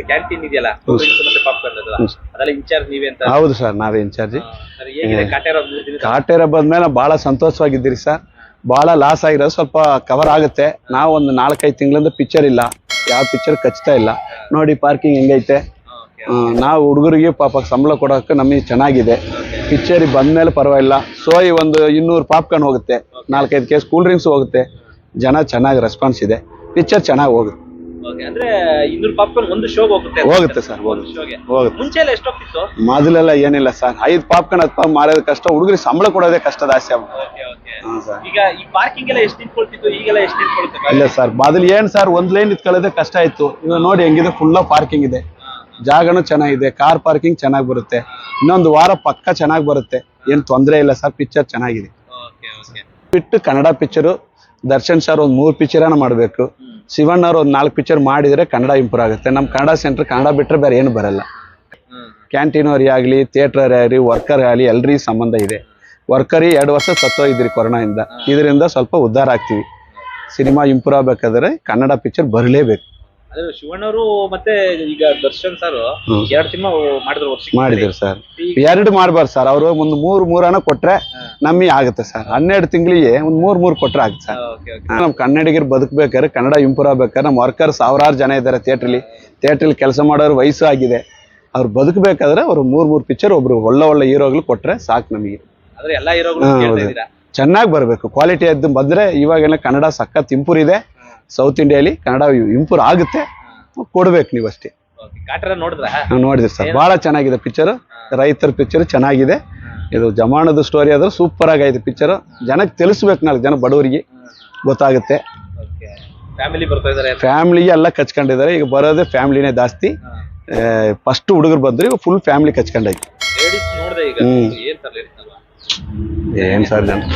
ಮತ್ತೆ ಕ್ಯಾಂಟೀನ್ ಇದೆಯಲ್ಲ ಮತ್ತೆ ಪಾಪ್ಕಾರ್ನ್ ಅದೆಲ್ಲ ಇನ್ಚಾರ್ಜ್ ನೀವೇ ಅಂತ? ಹೌದು ಸರ್, ನಾವೇ ಇನ್ಚಾರ್ಜ್. ಹೇಗಿದೆ ಕಾಟೇರ ಬಂದ್ಮೇಲೆ ಬಹಳ ಸಂತೋಷವಾಗಿದ್ದೀರಿ ಸರ್. ಬಹಳ ಲಾಸ್ ಆಗಿರೋದು ಸ್ವಲ್ಪ ಕವರ್ ಆಗುತ್ತೆ. ನಾವು ಒಂದು 4-5 ತಿಂಗಳಿಂದ ಪಿಕ್ಚರ್ ಇಲ್ಲ, ಯಾವ ಪಿಕ್ಚರ್ ಕಚ್ತಾ ಇಲ್ಲ. ನೋಡಿ ಪಾರ್ಕಿಂಗ್ ಹೆಂಗೈತೆ. ನಾವು ಹುಡುಗರಿಗೆ ಪಾಪ ಸಂಬಳ ಕೊಡೋಕೆ ನಮಗೆ ಚೆನ್ನಾಗಿದೆ. ಪಿಕ್ಚರಿಗೆ ಬಂದ್ಮೇಲೆ ಪರವಾಗಿಲ್ಲ. ಸೋಯಿ ಒಂದು 200 ಪಾಪ್ಕಾರ್ನ್ ಹೋಗುತ್ತೆ, 4-5 ಕೇಸ್ ಕೂಲ್ ಡ್ರಿಂಕ್ಸ್ ಹೋಗುತ್ತೆ. ಜನ ಚೆನ್ನಾಗಿ ರೆಸ್ಪಾನ್ಸ್ ಇದೆ, ಪಿಕ್ಚರ್ ಚೆನ್ನಾಗಿ ಹೋಗುತ್ತೆ. ಅಂದ್ರೆ 200 ಪಾಪ್ಕಾರ್ನ್ ಒಂದು ಶೋಗೆ ಹೋಗುತ್ತೆ ಸರ್, ಹೋಗುತ್ತೆ. ಮುಂಚೆ ಎಲ್ಲ ಎಷ್ಟು ಹೋಗ್ತಿತ್ತು? ಮೊದಲೆಲ್ಲ ಏನಿಲ್ಲ ಸರ್, 5 ಪಾಪ್ಕಾರ್ನ್ 10 ಮಾರೋದು ಕಷ್ಟ, ಹುಡುಗರಿಗೆ ಸಂಬಳ ಕೊಡೋದೇ ಕಷ್ಟ ಜಾಸ್ತಿ. ಈಗ ಈ ಪಾರ್ಕಿಂಗ್ ಎಲ್ಲ ಎಷ್ಟು ನಿಂತ್ಕೊಳ್ತಿತ್ತು, ಈಗೆಲ್ಲ ಎಷ್ಟು ನಿಂತ್ಕೊಳ್ತದೆ? ಇಲ್ಲ ಸರ್, ಮೊದಲು ಏನ್ ಸರ್, ಒಂದ್ ಲೈನ್ ನಿಂತ್ಕೊಳ್ಳೋದೇ ಕಷ್ಟ ಆಯ್ತು. ಇವಾಗ ನೋಡಿ ಹೆಂಗಿದೆ, ಫುಲ್ ಪಾರ್ಕಿಂಗ್ ಇದೆ, ಜಾಗನೂ ಚೆನ್ನಾಗಿದೆ, ಕಾರ್ ಪಾರ್ಕಿಂಗ್ ಚೆನ್ನಾಗಿ ಬರುತ್ತೆ. ಇನ್ನೊಂದು ವಾರ ಪಕ್ಕ ಚೆನ್ನಾಗಿ ಬರುತ್ತೆ, ಏನ್ ತೊಂದರೆ ಇಲ್ಲ ಸರ್. ಪಿಕ್ಚರ್ ಚೆನ್ನಾಗಿದೆ. ಬಿಟ್ಟು ಕನ್ನಡ ಪಿಕ್ಚರು ದರ್ಶನ್ ಸರ್ ಒಂದು 3 ಪಿಕ್ಚರನ್ನ ಮಾಡಬೇಕು. ಶಿವಣ್ಣ ಅವ್ರು ಒಂದು 4 ಪಿಕ್ಚರ್ ಮಾಡಿದ್ರೆ ಕನ್ನಡ ಇಂಪ್ರೂವ್ ಆಗುತ್ತೆ. ನಮ್ಮ ಕನ್ನಡ ಸೆಂಟರ್ ಕನ್ನಡ ಬಿಟ್ಟರೆ ಬೇರೆ ಏನು ಬರಲ್ಲ. ಕ್ಯಾಂಟೀನ್ ಅವರೇ ಆಗಲಿ, ಥಿಯೇಟರ್ ಆಗಲಿ, ವರ್ಕರ್ ಆಗಲಿ, ಎಲ್ರಿಗೂ ಸಂಬಂಧ ಇದೆ. ವರ್ಕರಿ 2 ವರ್ಷ ಸತ್ತೋಗಿದ್ರಿ ಕೊರೋನಾದಿಂದ, ಇದರಿಂದ ಸ್ವಲ್ಪ ಉದ್ಧಾರ ಆಗ್ತೀವಿ. ಸಿನಿಮಾ ಇಂಪ್ರೂವ್ ಆಗಬೇಕಾದ್ರೆ ಕನ್ನಡ ಪಿಕ್ಚರ್ ಬರಲೇಬೇಕು. ಶಿವಣ್ಣವರು ಮತ್ತೆ ಈಗ ದರ್ಶನ್ ಸರ್ 2 ಸಿನಿಮಾ ಮಾಡಿದ್ರು ಸರ್. 2 ಮಾಡ್ಬಾರ್ದು ಸರ್, ಅವರು ಒಂದು 3 ಕೊಟ್ರೆ ನಮಗೆ ಆಗುತ್ತೆ ಸರ್. 12 ತಿಂಗಳಿಗೆ ಒಂದು 3 ಕೊಟ್ರೆ ಆಗುತ್ತೆ ಸರ್. ನಮ್ ಕನ್ನಡಿಗರು ಬದುಕಬೇಕಾದ್ರೆ, ಕನ್ನಡ ಇಂಪ್ರೂವ್ ಆಗ್ಬೇಕಾದ್ರೆ, ನಮ್ಮ ವರ್ಕರ್ 1000 ಜನ ಇದ್ದಾರೆ ಥಿಯೇಟ್ರಲ್ಲಿ ಕೆಲಸ ಮಾಡೋರು, ವಯಸ್ಸು ಆಗಿದೆ. ಅವ್ರು ಬದುಕಬೇಕಾದ್ರೆ ಅವರು 3 ಪಿಕ್ಚರ್ ಒಬ್ರು ಒಳ್ಳೆ ಹೀರೋಗಳು ಕೊಟ್ರೆ ಸಾಕು ನಮಗೆ. ಚೆನ್ನಾಗಿ ಬರಬೇಕು, ಕ್ವಾಲಿಟಿ ಎದ್ದು ಬಂದ್ರೆ. ಇವಾಗೆಲ್ಲ ಕನ್ನಡ ಸಖತ್ ಇಂಪ್ರೂವ್ ಇದೆ. ಸೌತ್ ಇಂಡಿಯಾಲಿ ಕನ್ನಡ ಇಂಪ್ರೂವ್ ಆಗುತ್ತೆ, ಕೊಡ್ಬೇಕು ನೀವು ಅಷ್ಟೇ. ನೋಡಿದ್ರಿ ಸರ್, ಬಹಳ ಚೆನ್ನಾಗಿದೆ ಪಿಕ್ಚರ್. ರೈತರ ಪಿಕ್ಚರ್ ಚೆನ್ನಾಗಿದೆ. ಇದು ಜಮಾನದ ಸ್ಟೋರಿ ಆದ್ರೆ ಸೂಪರ್ ಆಗೈತೆ ಪಿಕ್ಚರ್. ಜನಕ್ಕೆ ತಿಳಿಸ್ಬೇಕು, 4 ಜನ ಬಡವರಿಗೆ ಗೊತ್ತಾಗುತ್ತೆ. ಫ್ಯಾಮಿಲಿಗೆ ಎಲ್ಲ ಕಚ್ಕೊಂಡಿದ್ದಾರೆ. ಈಗ ಬರೋದೇ ಫ್ಯಾಮಿಲಿನೇ ಜಾಸ್ತಿ. ಫಸ್ಟ್ ಹುಡುಗರು ಬಂದ್ರೆ ಈಗ ಫುಲ್ ಫ್ಯಾಮಿಲಿ ಕಚ್ಕೊಂಡೈತಿ. ಏನ್ ಸರ್ ಏನ್ ಸರ್,